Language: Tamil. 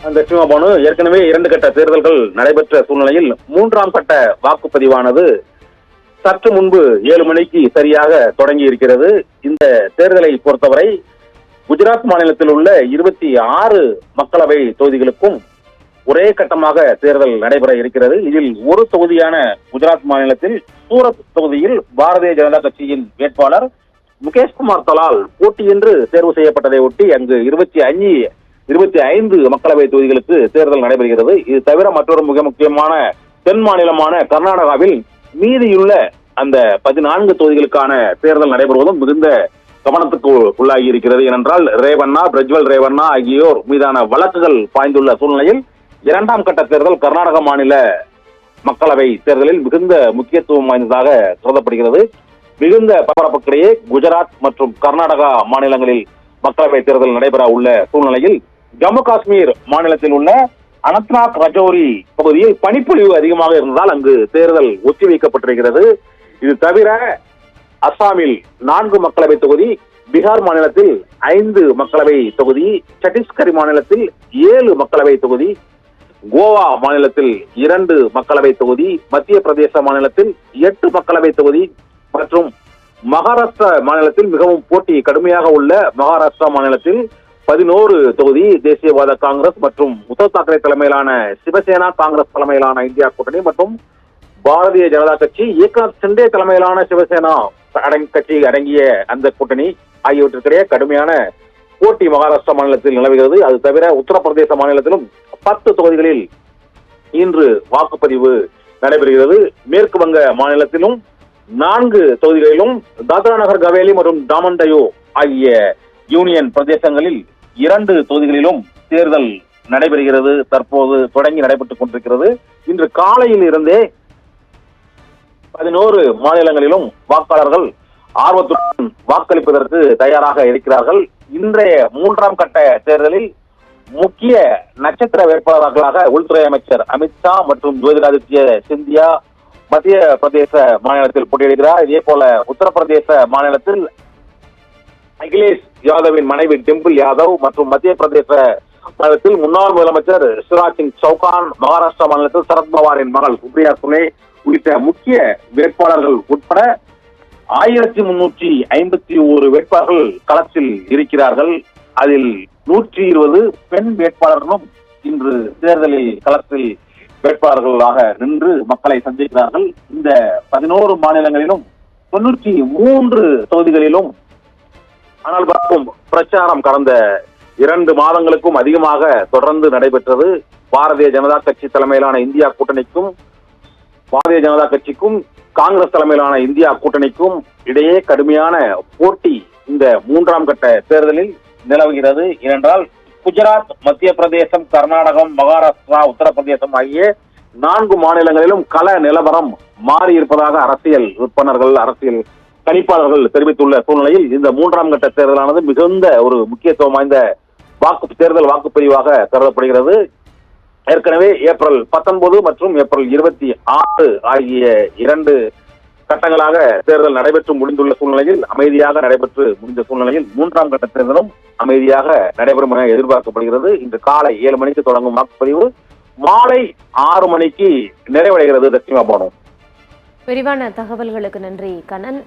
அந்த சிவபானு ஏற்கனவே 2 கட்ட தேர்தல்கள் நடைபெற்ற சூழ்நிலையில் 3ஆம் கட்ட வாக்குப்பதிவானது சற்று முன்பு 7 மணிக்கு சரியாக தொடங்கி இருக்கிறது. இந்த தேர்தலை பொறுத்தவரை குஜராத் மாநிலத்தில் உள்ள 26 மக்களவை தொகுதிகளுக்கும் ஒரே கட்டமாக தேர்தல் நடைபெற இருக்கிறது. இதில் ஒரு தொகுதியான குஜராத் மாநிலத்தில் சூரத் தொகுதியில் பாரதிய ஜனதா கட்சியின் வேட்பாளர் முகேஷ்குமார் தலால் போட்டியின்றி தேர்வு செய்யப்பட்டதை ஒட்டி அங்கு 25 மக்களவை தொகுதிகளுக்கு தேர்தல் நடைபெறுகிறது. இது தவிர மற்றொரு மிக முக்கியமான தென் மாநிலமான கர்நாடகாவில் மீதியுள்ள அந்த 14 தொகுதிகளுக்கான தேர்தல் நடைபெறுவதும் மிகுந்த கவனத்துக்கு உள்ளாகி இருக்கிறது. ஏனென்றால் ரேவண்ணா, பிரஜ்வல் ரேவண்ணா ஆகியோர் மீதான வழக்குகள் பாய்ந்துள்ள சூழ்நிலையில் 2ஆம் கட்ட தேர்தல் கர்நாடக மாநில மக்களவை தேர்தலில் மிகுந்த முக்கியத்துவம் வாய்ந்ததாக கருதப்படுகிறது. மிகுந்த பரபரப்புக்கிடையே குஜராத் மற்றும் கர்நாடகா மாநிலங்களில் மக்களவை தேர்தல் நடைபெற உள்ள சூழ்நிலையில் ஜம்மு காஷ்மீர் மாநிலத்தில் உள்ள அனந்த்நாக் ரஜோரி பகுதியில் பனிப்பொழிவு அதிகமாக இருந்ததால் அங்கு தேர்தல் ஒத்திவைக்கப்பட்டிருக்கிறது. இது தவிர அஸ்ஸாமில் 4 மக்களவை தொகுதி, பீகார் மாநிலத்தில் 5 மக்களவை தொகுதி, சத்தீஸ்கர் மாநிலத்தில் 7 மக்களவை தொகுதி, கோவா மாநிலத்தில் 2 மக்களவை தொகுதி, மத்திய பிரதேச மாநிலத்தில் 8 மக்களவை தொகுதி மற்றும் மகாராஷ்டிரா மாநிலத்தில் மிகவும் போட்டி கடுமையாக உள்ள மகாராஷ்டிரா மாநிலத்தில் 11 தொகுதி தேசியவாத காங்கிரஸ் மற்றும் உத்தவ் தாக்கரே தலைமையிலான சிவசேனா காங்கிரஸ் தலைமையிலான இந்தியா கூட்டணி மற்றும் பாரதிய ஜனதா கட்சி ஏக்நாத் சிண்டே தலைமையிலான சிவசேனா கட்சி அடங்கிய அந்த கூட்டணி ஆகியவற்றிற்கிடையே கடுமையான போட்டி மகாராஷ்டிரா மாநிலத்தில் நிலவுகிறது. அது தவிர உத்தரப்பிரதேச மாநிலத்திலும் 10 தொகுதிகளில் இன்று வாக்குப்பதிவு நடைபெறுகிறது. மேற்கு வங்க மாநிலத்திலும் 4 தொகுதிகளிலும் தாத்ரா நகர் கவேலி மற்றும் டாமன் டையூ ஆகிய யூனியன் பிரதேசங்களில் 2 தொகுதிகளிலும் தேர்தல் நடைபெறுகிறது. தற்போது தொடங்கி நடைபெற்றுக் கொண்டிருக்கிறது. இன்று காலையில் இருந்தே 11 மாநிலங்களிலும் வாக்காளர்கள் ஆர்வத்துடன் வாக்களிப்பதற்கு தயாராக இருக்கிறார்கள். இன்றைய 3ஆம் கட்ட தேர்தலில் முக்கிய நட்சத்திர வேட்பாளர்களாக உள்துறை அமைச்சர் அமித்ஷா மற்றும் ஜோதிராதித்ய சிந்தியா மத்திய பிரதேச மாநிலத்தில் போட்டியிடுகிறார். இதே போல உத்தரப்பிரதேச மாநிலத்தில் அகிலேஷ் யாதவின் மனைவி டிம்பிள் யாதவ் மற்றும் மத்திய பிரதேச மாநிலத்தில் முன்னாள் முதலமைச்சர் சிவராஜ் சிங் சௌகான், மகாராஷ்டிரா மாநிலத்தில் சரத்பவாரின் மகள் சுப்ரியா சுலே உள்ளிட்ட முக்கிய வேட்பாளர்கள் உட்பட 1351 வேட்பாளர்கள் களத்தில் இருக்கிறார்கள். அதில் 120 பெண் வேட்பாளர்களும் இன்று தேர்தலில் களத்தில் வேட்பாளர்களாக நின்று மக்களை சந்திக்கிறார்கள். இந்த 11 மாநிலங்களிலும் 93 தொகுதிகளிலும் ஆனால் பார்க்கும் பிரச்சாரம் கடந்த 2 மாதங்களுக்கும் அதிகமாக தொடர்ந்து நடைபெற்றது. பாரதிய ஜனதா கட்சி தலைமையிலான இந்தியா கூட்டணிக்கும் பாரதிய ஜனதா கட்சிக்கும் காங்கிரஸ் தலைமையிலான இந்தியா கூட்டணிக்கும் இடையே கடுமையான போட்டி இந்த 3ஆம் கட்ட தேர்தலில் நிலவுகிறது. ஏனென்றால் குஜராத், மத்திய பிரதேசம், கர்நாடகம், மகாராஷ்டிரா, உத்தரப்பிரதேசம் ஆகிய 4 மாநிலங்களிலும் கள நிலவரம் மாறி இருப்பதாக அரசியல் விற்பனர்கள், அரசியல் கணிப்பாளர்கள் தெரிவித்துள்ள சூழ்நிலையில் இந்த 3ஆம் கட்ட தேர்தலானது மிகுந்த ஒரு முக்கியத்துவம் வாய்ந்த தேர்தல் வாக்குப்பதிவாக கருதப்படுகிறது. ஏற்கனவே ஏப்ரல் 19 மற்றும் ஏப்ரல் 26 ஆகிய 2 கட்டங்களாக தேர்தல் நடைபெற்று முடிந்துள்ள சூழ்நிலையில் அமைதியாக நடைபெற்று முடிந்த சூழ்நிலையில் 3ஆம் கட்ட தேர்தலும் அமைதியாக நடைபெறும் என எதிர்பார்க்கப்படுகிறது. இன்று காலை 7 மணிக்கு தொடங்கும் வாக்குப்பதிவு மாலை 6 மணிக்கு நிறைவடைகிறது. தட்சிமா போனோம். விரிவான தகவல்களுக்கு நன்றி கண்ணன்.